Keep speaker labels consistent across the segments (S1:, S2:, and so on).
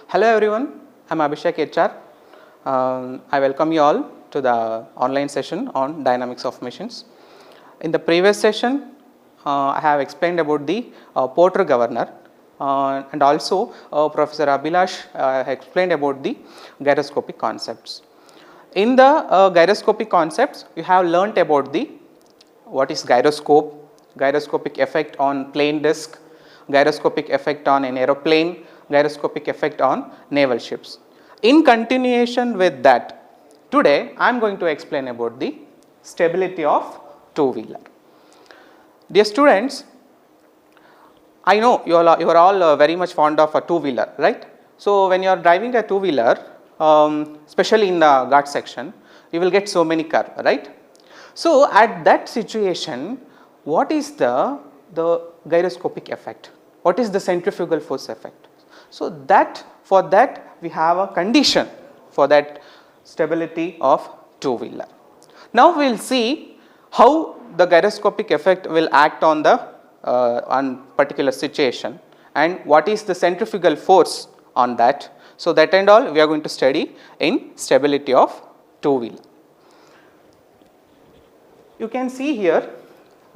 S1: Hello everyone, I am Abhishek HR. I welcome you all to the online session on dynamics of machines. In the previous session, I have explained about the Porter governor and also Professor Abhilash explained about the gyroscopic concepts. In the gyroscopic concepts, you have learnt about the what is gyroscope, gyroscopic effect on plane disk, gyroscopic effect on an aeroplane, gyroscopic effect on naval ships. In continuation with that, today I am going to explain about the stability of two-wheeler. Dear students, I know you are all very much fond of a two-wheeler, right? So, when you are driving a two-wheeler, especially in the guard section, you will get so many curves, right? So, at that situation, what is the gyroscopic effect? What is the centrifugal force effect? So, for that we have a condition for that stability of two-wheeler. Now, we will see how the gyroscopic effect will act on the on particular situation and what is the centrifugal force on that. So, that and all we are going to study in stability of two-wheeler. You can see here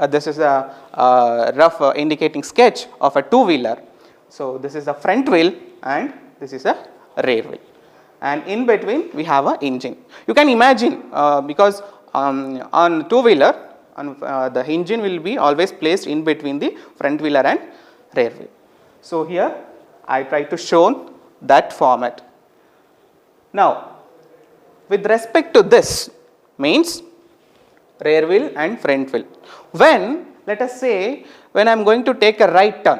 S1: this is a rough indicating sketch of a two-wheeler. So, this is a front wheel and this is a rear wheel, and in between we have a engine. You can imagine because on two-wheeler the engine will be always placed in between the front wheeler and rear wheel. So, here I try to show that format. Now, with respect to this means rear wheel and front wheel. When let us say when I am going to take a right turn,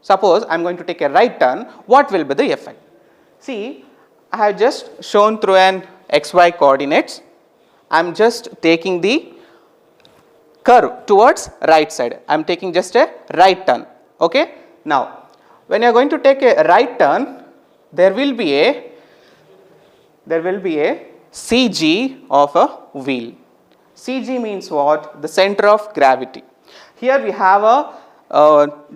S1: suppose I am going to take a right turn, what will be the effect? See, I have just shown through an xy coordinates, I am just taking the curve towards right side, I am taking just a right turn. Okay? Now, when you are going to take a right turn, there will be a CG of a wheel. CG means what? The center of gravity. Here we have a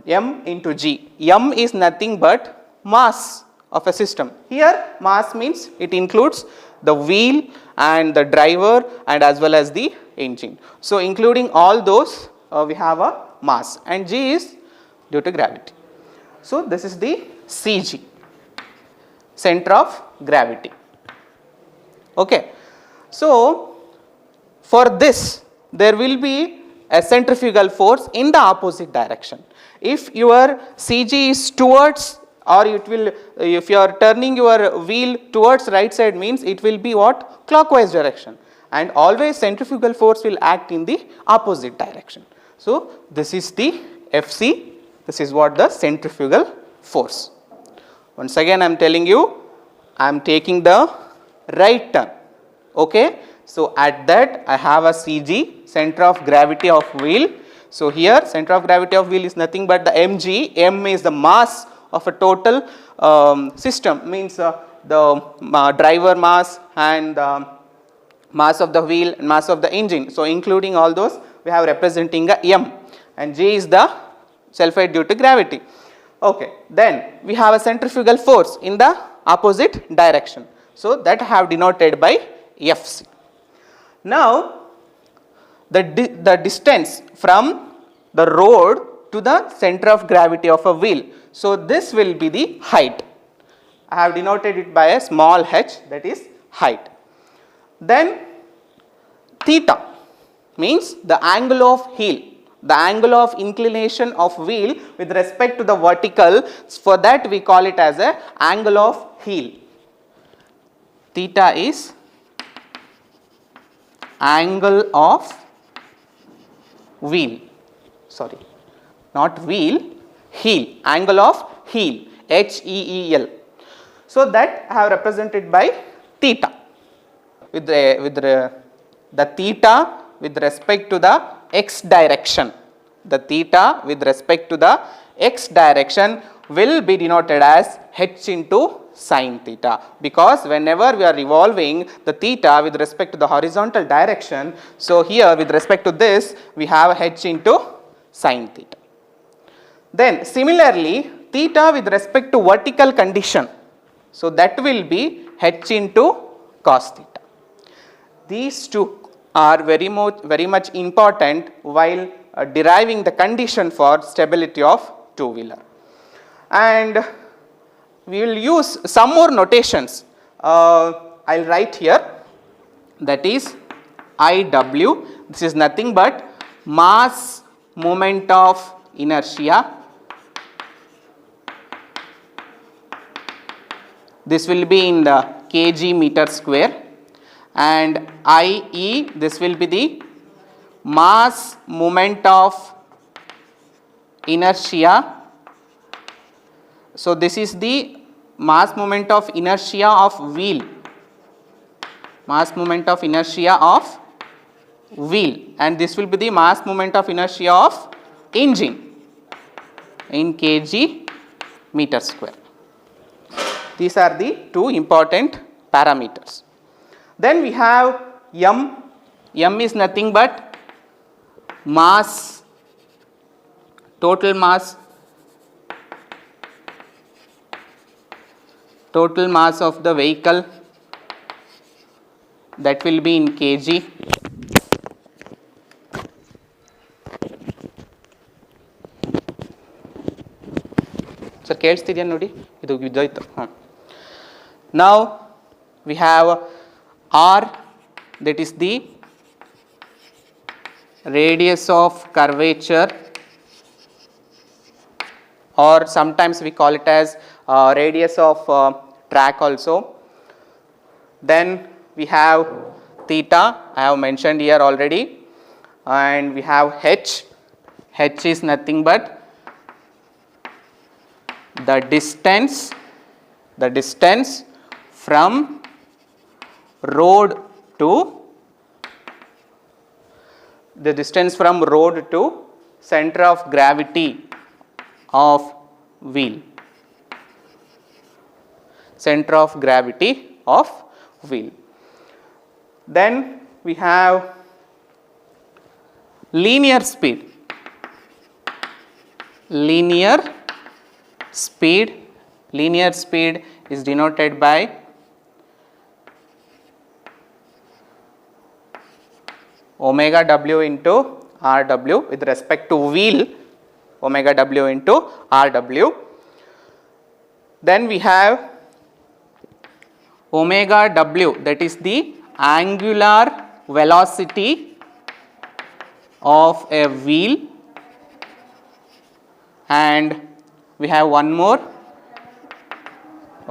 S1: m into g. M is nothing but mass of a system. Here mass means it includes the wheel and the driver and as well as the engine. So, including all those we have a mass and g is due to gravity. So, this is the CG, center of gravity. Okay. So, for this there will be a centrifugal force in the opposite direction. If your CG is towards or it will, if you are turning your wheel towards right side means it will be what? Clockwise direction, and always centrifugal force will act in the opposite direction. So, this is the FC, this is what the centrifugal force. Once again I am telling you, I am taking the right turn. Okay. So, at that I have a CG, center of gravity of wheel. So, here center of gravity of wheel is nothing but the mg, m is the mass of a total system, means the driver mass and mass of the wheel and mass of the engine. So, including all those we have representing a m, and g is the self weight due to gravity. Okay. Then we have a centrifugal force in the opposite direction. So, that I have denoted by Fc. Now, the distance from the road to the center of gravity of a wheel. So, this will be the height. I have denoted it by a small h, that is height. Then theta means the angle of heel, the angle of inclination of wheel with respect to the vertical. For that we call it as a angle of heel. Theta is angle of wheel, sorry, not wheel, heel, angle of heel, HEEL. So, that I have represented by theta with the theta with respect to the x direction. The theta with respect to the x direction will be denoted as h into sin theta, because whenever we are revolving the theta with respect to the horizontal direction, so here with respect to this we have h into sin theta. Then similarly theta with respect to vertical condition, So that will be h into cos theta. These two are very much important while deriving the condition for stability of two-wheeler. And we will use some more notations. I will write here, that is IW. This is nothing but mass moment of inertia. This will be in the kg meter square, and IE, this will be the mass moment of inertia. So this is the mass moment of inertia of wheel, mass moment of inertia of wheel, and this will be the mass moment of inertia of engine in kg meter square. These are the two important parameters. Then we have M. M is nothing but mass, total mass of the vehicle, that will be in kg. Sir, ಕೇಳಿಸ್ತಿದೆಯಾ ನೋಡಿ, ಇದು ಇದಾಯ್ತು. Now we have R, that is the radius of curvature, or sometimes we call it as radius of track also. Then we have theta, I have mentioned here already, and we have H. H is nothing but the distance from road to center of gravity of wheel, center of gravity of wheel. Then we have linear speed. Linear speed is denoted by omega w into rw with respect to wheel, omega w into rw. Then we have omega w, that is the angular velocity of a wheel, and we have one more,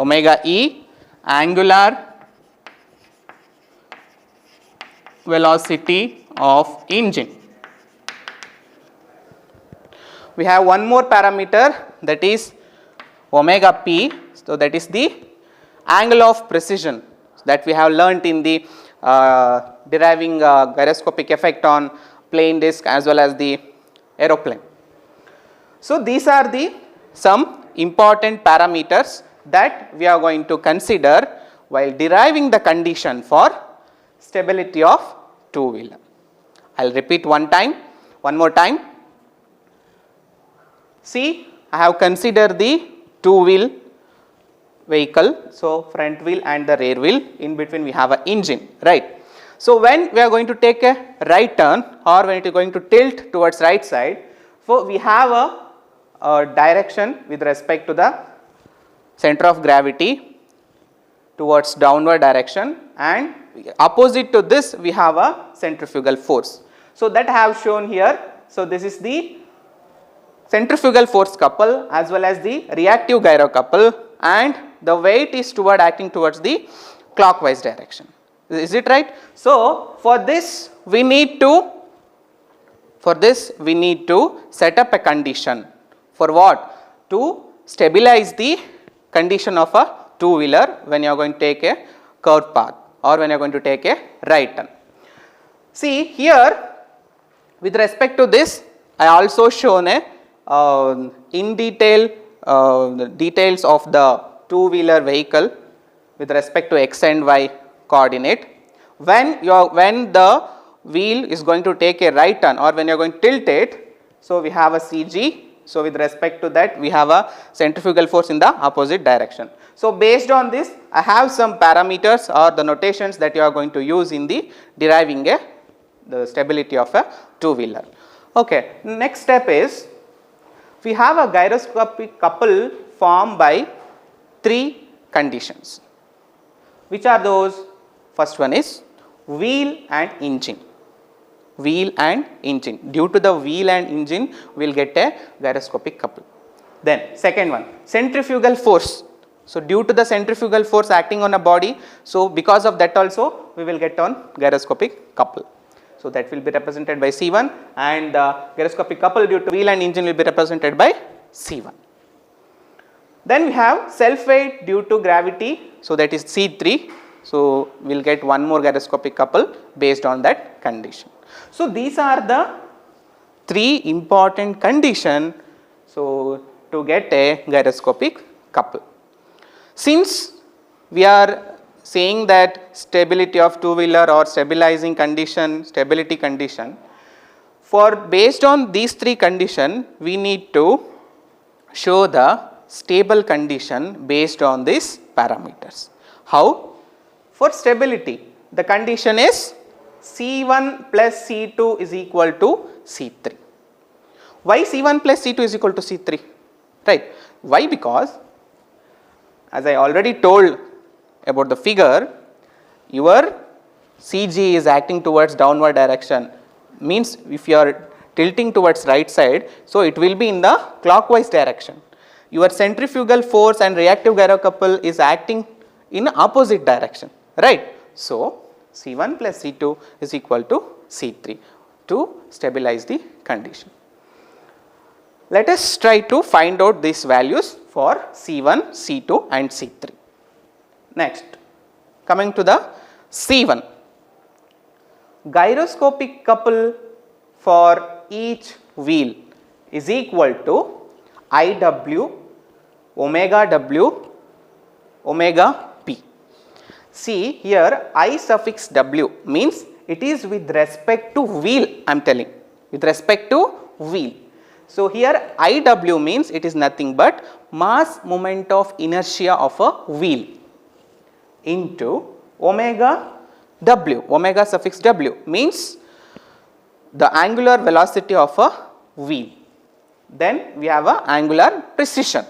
S1: omega e, angular velocity of engine. We have one more parameter, that is omega p, so that is the angle of precision that we have learnt in the deriving gyroscopic effect on plane disk as well as the aeroplane. So these are the some important parameters that we are going to consider while deriving the condition for stability of two-wheeler. I will repeat one more time. See, I have considered the two-wheel vehicle, so front wheel and the rear wheel, in between we have an engine, right. So when we are going to take a right turn, or when it is going to tilt towards right side, so we have a direction with respect to the center of gravity towards downward direction, and opposite to this we have a centrifugal force. So that I have shown here. So this is the centrifugal force couple as well as the reactive gyro couple, and the weight is acting towards the clockwise direction. Is it right? So for this we need to set up a condition. For what? To stabilize the condition of a two-wheeler when you are going to take a curved path or when you are going to take a right turn. See here, with respect to this, I also shown a in detail details of the two-wheeler vehicle with respect to x and y coordinate. When the wheel is going to take a right turn or when you are going to tilt it, so we have a CG. So with respect to that we have a centrifugal force in the opposite direction. So based on this, I have some parameters or the notations that you are going to use in the deriving the stability of a two-wheeler. Okay, next step is we have a gyroscopic couple formed by 3 conditions. Which are those? First one is wheel and engine. Wheel and engine. Due to the wheel and engine, we will get a gyroscopic couple. Then second one, centrifugal force. So due to the centrifugal force acting on a body, so because of that also we will get on gyroscopic couple. So that will be represented by C1, and the gyroscopic couple due to wheel and engine will be represented by C1. Then we have self weight due to gravity, so that is C3. So we will get one more gyroscopic couple based on that condition. So these are the 3 important conditions, so to get a gyroscopic couple. Since we are saying that stability of two-wheeler or stabilizing condition, stability condition, for based on these 3 conditions, we need to show the stable condition based on these parameters. How? For stability, the condition is C1 plus C2 is equal to C3. Why C1 plus C2 is equal to C3? Right. Why? Because as I already told about the figure, your CG is acting towards downward direction, means if you are tilting towards right side, so it will be in the clockwise direction. Your centrifugal force and reactive gyro couple is acting in opposite direction, right. So C1 plus C2 is equal to C3 to stabilize the condition. Let us try to find out these values for C1, C2 and C3. Next, coming to the C1, gyroscopic couple for each wheel is equal to IW omega W omega P. See here, I suffix W means it is with respect to wheel, I am telling, with respect to wheel. So here IW means it is nothing but mass moment of inertia of a wheel into omega W, omega suffix W means the angular velocity of a wheel. Then we have a angular precision.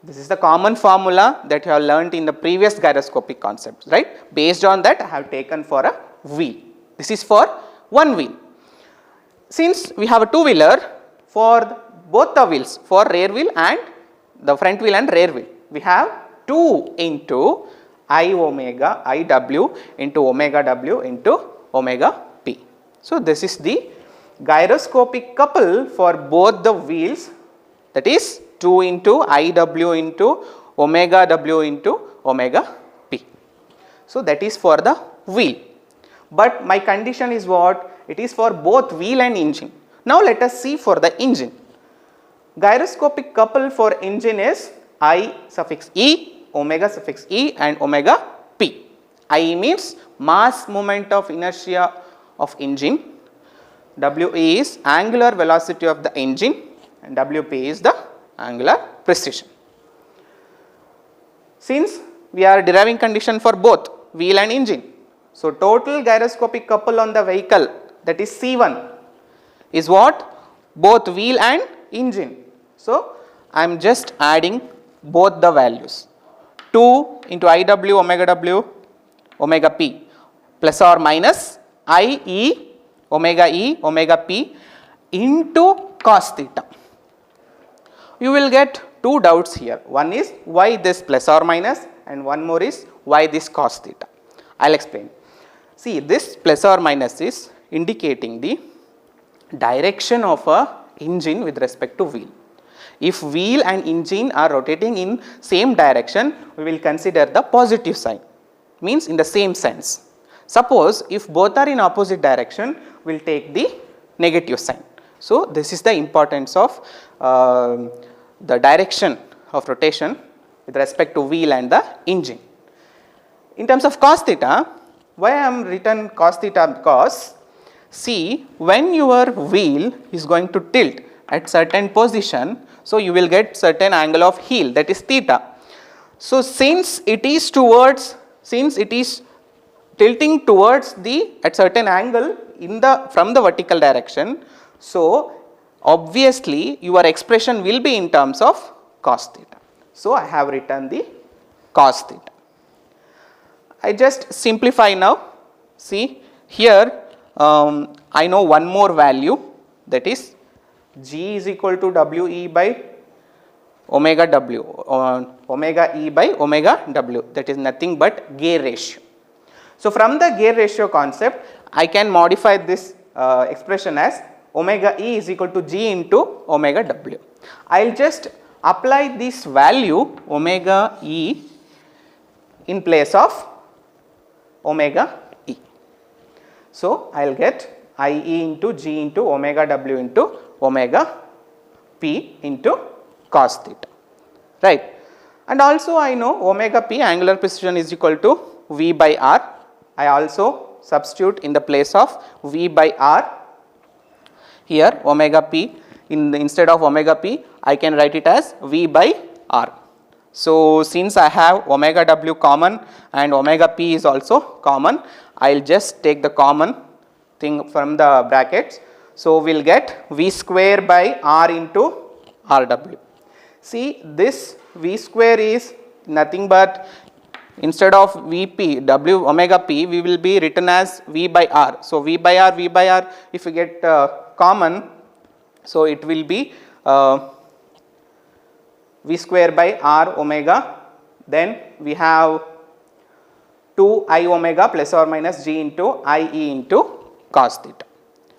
S1: This is the common formula that you have learnt in the previous gyroscopic concepts, right. Based on that I have taken for a wheel. This is for one wheel. Since we have a two-wheeler, for both the wheels, for rear wheel and the front wheel and rear wheel, we have 2 into I omega IW into omega W into omega P. So this is the gyroscopic couple for both the wheels, that is 2 into IW into omega W into omega P. So that is for the wheel, but my condition is what? It is for both wheel and engine. Now let us see for the engine. Gyroscopic couple for engine is I suffix E, omega suffix E and omega P. I means mass moment of inertia of engine, WE is angular velocity of the engine and WP is the angular precision. Since we are deriving condition for both wheel and engine, so total gyroscopic couple on the vehicle, that is C1, is what? Both wheel and engine. So I am just adding both the values, 2 into IW omega W omega P plus or minus IE omega P into cos theta. You will get 2 doubts here. One is why this plus or minus, and one more is why this cos theta. I will explain. See, this plus or minus is indicating the direction of a engine with respect to wheel. If wheel and engine are rotating in same direction, we will consider the positive sign, means in the same sense. Suppose if both are in opposite direction, we will take the negative sign. So this is the importance of the direction of rotation with respect to wheel and the engine. In terms of cos theta, why I am written cos theta? Because see, when your wheel is going to tilt at certain position, so you will get certain angle of heel, that is theta. So since it is tilting towards the at certain angle in the from the vertical direction, so obviously your expression will be in terms of cos theta. So I have written the cos theta. I just simplify now. See here I know one more value, that is G is equal to WE by omega W, omega E by omega W, that is nothing but Gay ratio. So from the Gay ratio concept, I can modify this expression as omega E is equal to G into omega W. I will just apply this value omega E in place of omega E. So I will get IE into G into omega W into omega P into cos theta, right. And also I know omega P, angular precision, is equal to V by R. I also substitute in the place of V by R. Here omega P, instead of omega P, I can write it as V by R. So since I have omega W common and omega P is also common, I will just take the common thing from the brackets. So we will get V square by R into RW. See, this V square is nothing but, instead of Vp, W omega P, we will be written as V by R. So V by R, if you get common, so it will be V square by R omega, then we have 2 I omega plus or minus G into IE into cos theta.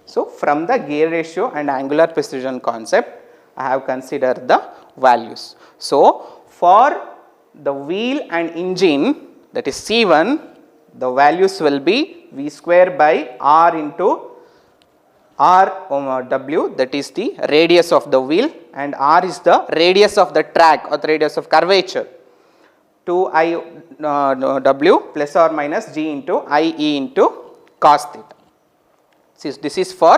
S1: So from the Gay ratio and angular precision concept, I have considered the values. So for the wheel and engine, that is C1, the values will be V square by R into R W, that is the radius of the wheel, and R is the radius of the track or the radius of curvature, 2 I W plus or minus G into IE into cos theta. This is for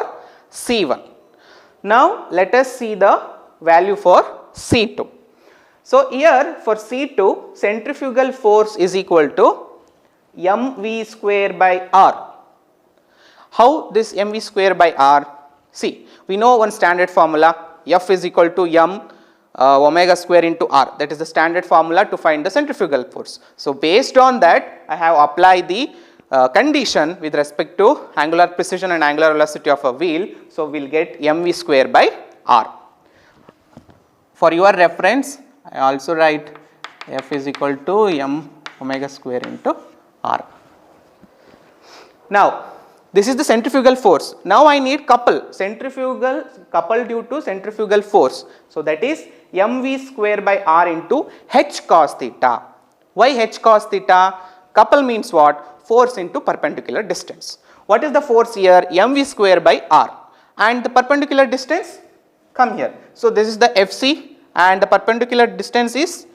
S1: C1. Now let us see the value for C2. So here for C2, centrifugal force is equal to mv square by R. How this mv square by R? See, we know one standard formula, F is equal to m omega square into R, that is the standard formula to find the centrifugal force. So based on that, I have applied the condition with respect to angular precision and angular velocity of a wheel. So we will get mv square by R. For your reference, I also write F is equal to m omega square into R. Now this is the centrifugal force. Now I need couple due to centrifugal force. So that is mv square by R into h cos theta. Why h cos theta? Couple means what? Force into perpendicular distance. What is the force here? mv square by R, and the perpendicular distance come here. So this is the Fc and the perpendicular distance is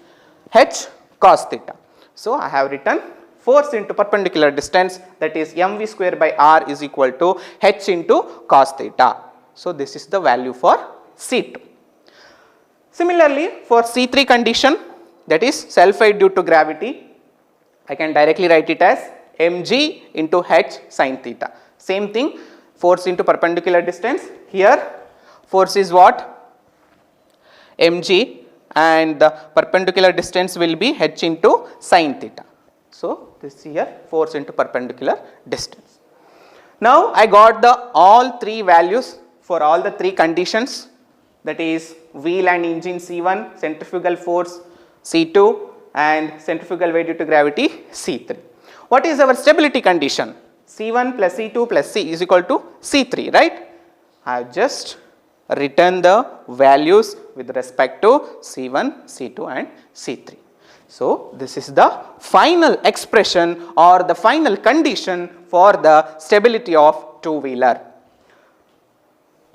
S1: h cos theta. So I have written force into perpendicular distance, that is mv square by R is equal to h into cos theta. So this is the value for C2. Similarly for C3 condition, that is self-height due to gravity, I can directly write it as mg into h sin theta. Same thing, force into perpendicular distance. Here force is what? Mg, and the perpendicular distance will be h into sin theta. So this here force into perpendicular distance. Now I got the all three values for all the three conditions, that is wheel and engine C1, centrifugal force C2, and centrifugal weight due to gravity C3. What is our stability condition? C1 plus C2 plus C is equal to C3, right? I have just written the values with respect to C1, C2 and C3. So this is the final expression or the final condition for the stability of two-wheeler.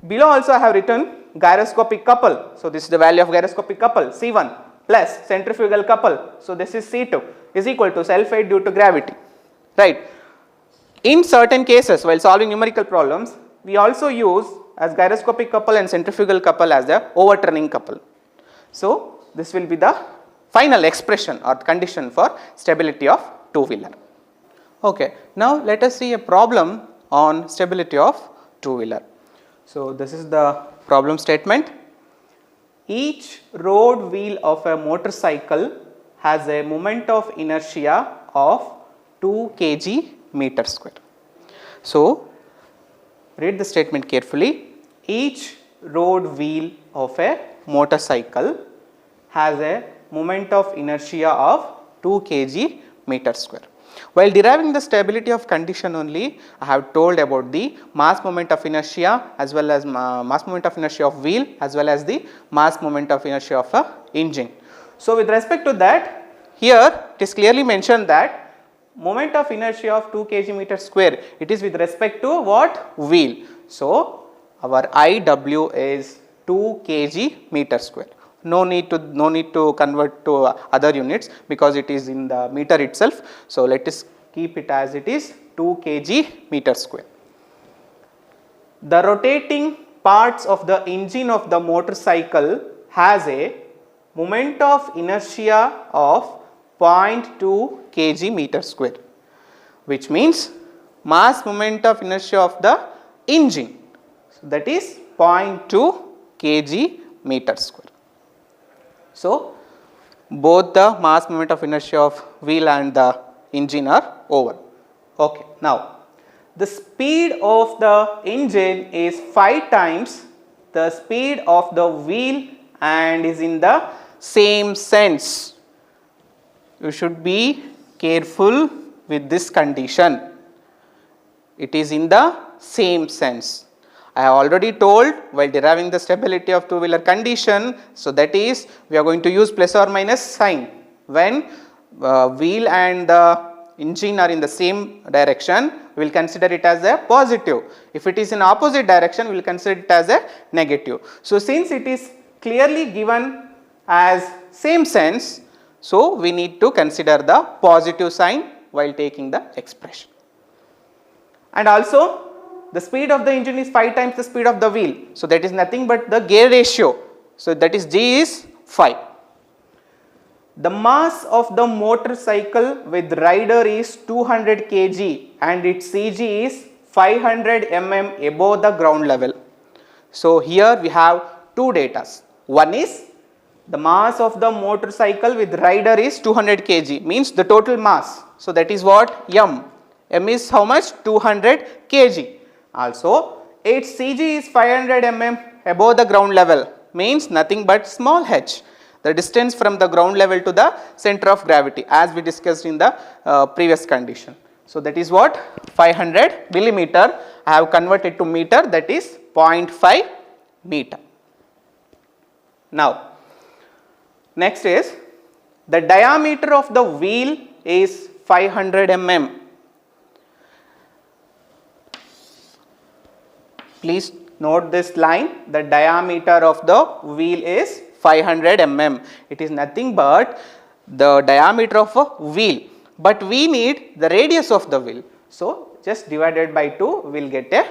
S1: Below also I have written gyroscopic couple. So this is the value of gyroscopic couple C1 plus centrifugal couple. So this is C2 is equal to self-height due to gravity, right. In certain cases while solving numerical problems, we also use as gyroscopic couple and centrifugal couple as the overturning couple. So this will be the final expression or condition for stability of two-wheeler. Okay, now let us see a problem on stability of two-wheeler. So this is the problem statement. Each road wheel of a motorcycle has a moment of inertia of 2 kg meter square. So read the statement carefully. Each road wheel of a motorcycle has a moment of inertia of 2 kg meter square. While deriving the stability of condition only, I have told about the mass moment of inertia as well as mass moment of inertia of wheel as well as the mass moment of inertia of a engine. So with respect to that, here it is clearly mentioned that moment of inertia of 2 kg meter square, it is with respect to what? Wheel. So our IW is 2 kg meter square. No need to convert to other units because it is in the meter itself. So let us keep it as it is 2 kg meter square. The rotating parts of the engine of the motorcycle has a moment of inertia of 0.2 kg meter square, which means mass moment of inertia of the engine, so that is 0.2 kg meter square. So both the mass moment of inertia of wheel and the engine are over. Okay. Now the speed of the engine is 5 times the speed of the wheel and is in the same sense. You should be careful with this condition. It is in the same sense. I have already told while deriving the stability of two-wheeler condition, so that is we are going to use plus or minus sign. When wheel and the engine are in the same direction, we will consider it as a positive. If it is in opposite direction, we will consider it as a negative. So since it is clearly given as same sense, so we need to consider the positive sign while taking the expression. And also the speed of the engine is 5 times the speed of the wheel. So that is nothing but the gear ratio. So that is G is 5. The mass of the motorcycle with rider is 200 kg and its CG is 500 mm above the ground level. So here we have two datas. One is the mass of the motorcycle with rider is 200 kg, means the total mass. So that is what? M. M is how much? 200 kg. Also its CG is 500 mm above the ground level, means nothing but small h, the distance from the ground level to the center of gravity, as we discussed in the previous condition. So that is what? 500 millimeter. I have converted to meter, that is 0.5 meter. Now next is the diameter of the wheel is 500 mm. Please note this line, the diameter of the wheel is 500 mm. It is nothing but the diameter of a wheel, but we need the radius of the wheel. So just divided by 2, we will get a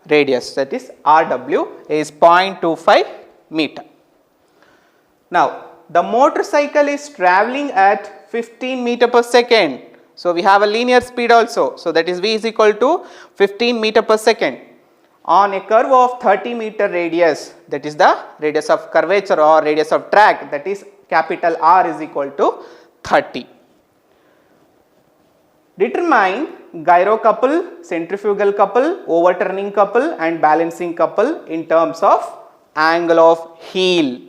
S1: radius, that is RW is 0.25 meter. Now the motorcycle is travelling at 15 meter per second. So we have a linear speed also. So that is V is equal to 15 meter per second. On a curve of 30 meter radius, that is the radius of curvature or radius of track, that is capital R is equal to 30. Determine gyro couple, centrifugal couple, overturning couple and balancing couple in terms of angle of heel.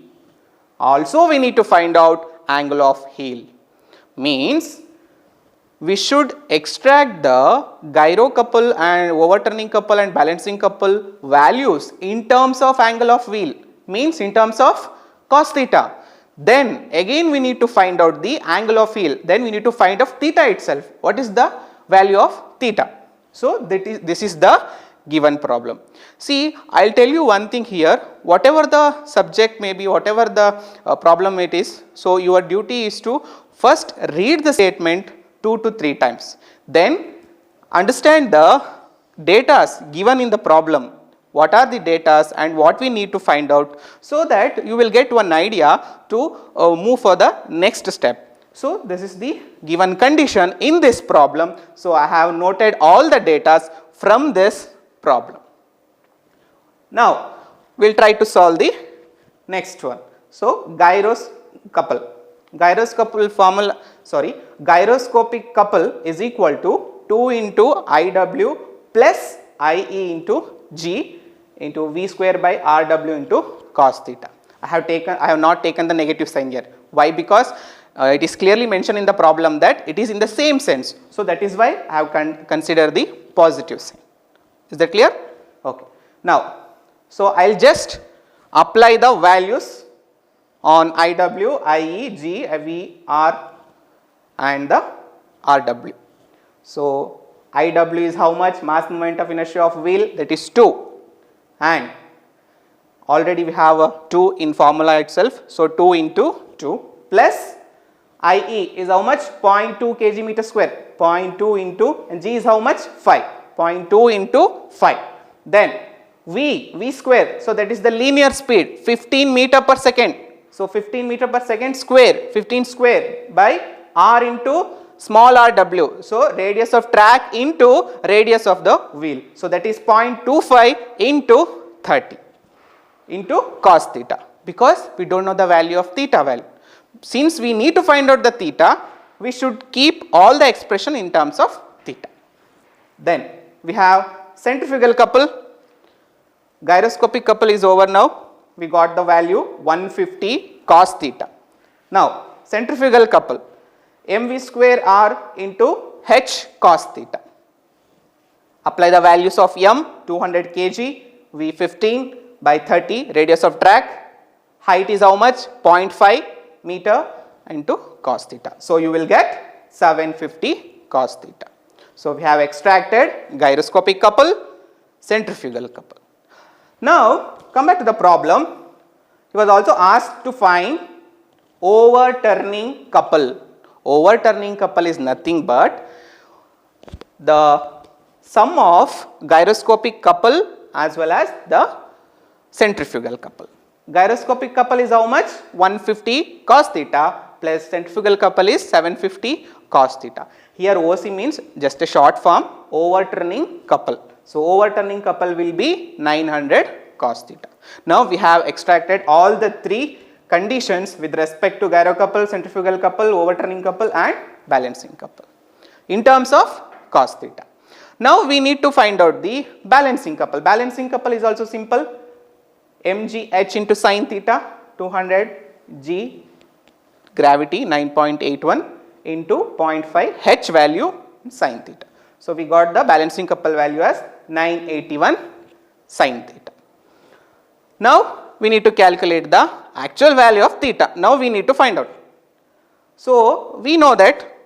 S1: Also we need to find out angle of heel, means we should extract the gyro couple and overturning couple and balancing couple values in terms of angle of wheel, means in terms of cos theta. Then again we need to find out the angle of heel, then we need to find out theta itself. What is the value of theta? So this is the given problem. See, I will tell you one thing here, whatever the subject may be, whatever the problem it is, so your duty is to first read the statement 2 to 3 times, then understand the data given in the problem, what are the data and what we need to find out, so that you will get one idea to move for the next step. So, this is the given condition in this problem. So, I have noted all the data from this problem. Now, we will try to solve the next one. So, gyroscopic couple is equal to 2 into IW plus IE into G into V square by RW into cos theta. I have not taken the negative sign here. Why? Because it is clearly mentioned in the problem that it is in the same sense. So, that is why I have considered the positive sign. Is that clear? Okay. Now, so I will just apply the values on IW, IE, G, V, R and the RW. So, IW is how much? Mass moment of inertia of wheel, that is 2, and already we have a 2 in formula itself. So, 2 into 2 plus IE is how much? 0.2 kg meter square, 0.2 into, and G is how much? 5, 0.2 into 5. Then V square, so that is the linear speed, 15 meter per second. So, 15 meter per second square, 15 square by R into small rw. So, radius of track into radius of the wheel. So, that is 0.25 into 30 into cos theta, because we do not know the value of theta value. Since we need to find out the theta, we should keep all the expression in terms of theta. Then we have centrifugal couple, gyroscopic couple is over now. We got the value 150 cos theta. Now, centrifugal couple, mv square r into h cos theta. Apply the values of m 200 kg, v 15 by 30, radius of track, height is how much? 0.5 meter into cos theta. So, you will get 750 cos theta. So, we have extracted gyroscopic couple, centrifugal couple. Now, come back to the problem. He was also asked to find overturning couple. Overturning couple is nothing but the sum of gyroscopic couple as well as the centrifugal couple. Gyroscopic couple is how much? 150 cos theta plus centrifugal couple is 750 cos theta. Here OC means just a short form, overturning couple. So, overturning couple will be 900 cos theta. Now, we have extracted all the 3 conditions with respect to gyro couple, centrifugal couple, overturning couple and balancing couple in terms of cos theta. Now, we need to find out the balancing couple. Balancing couple is also simple, mgh into sin theta, 200 g gravity 9.81 into 0.5 h value sin theta. So, we got the balancing couple value as 981 sin theta. Now, we need to calculate the actual value of theta. Now, we need to find out. So, we know that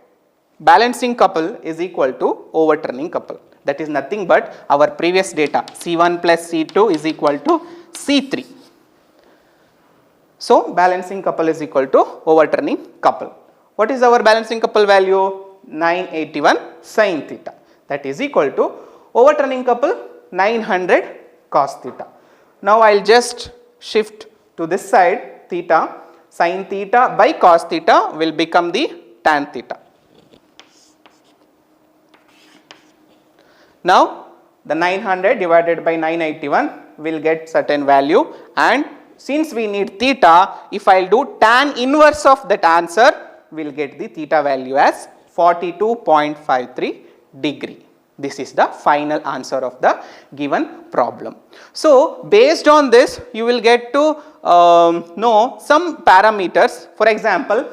S1: balancing couple is equal to overturning couple. That is nothing but our previous data, C1 plus C2 is equal to C3. So, balancing couple is equal to overturning couple. What is our balancing couple value? 981 sin theta. That is equal to overturning couple 900 cos theta. Now, I will just shift to this side, theta, sin theta by cos theta will become the tan theta. Now, the 900 divided by 981 will get certain value, and since we need theta, if I will do tan inverse of that answer, we will get the theta value as 42.53 degree. This is the final answer of the given problem. So, based on this, you will get to know some parameters. For example,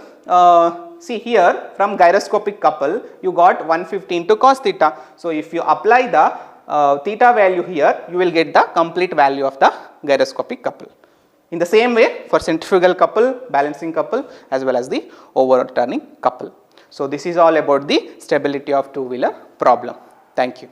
S1: see here from gyroscopic couple, you got 115 to cos theta. So, if you apply the theta value here, you will get the complete value of the gyroscopic couple. In the same way for centrifugal couple, balancing couple as well as the overturning couple. So, this is all about the stability of two-wheeler problem. Thank you.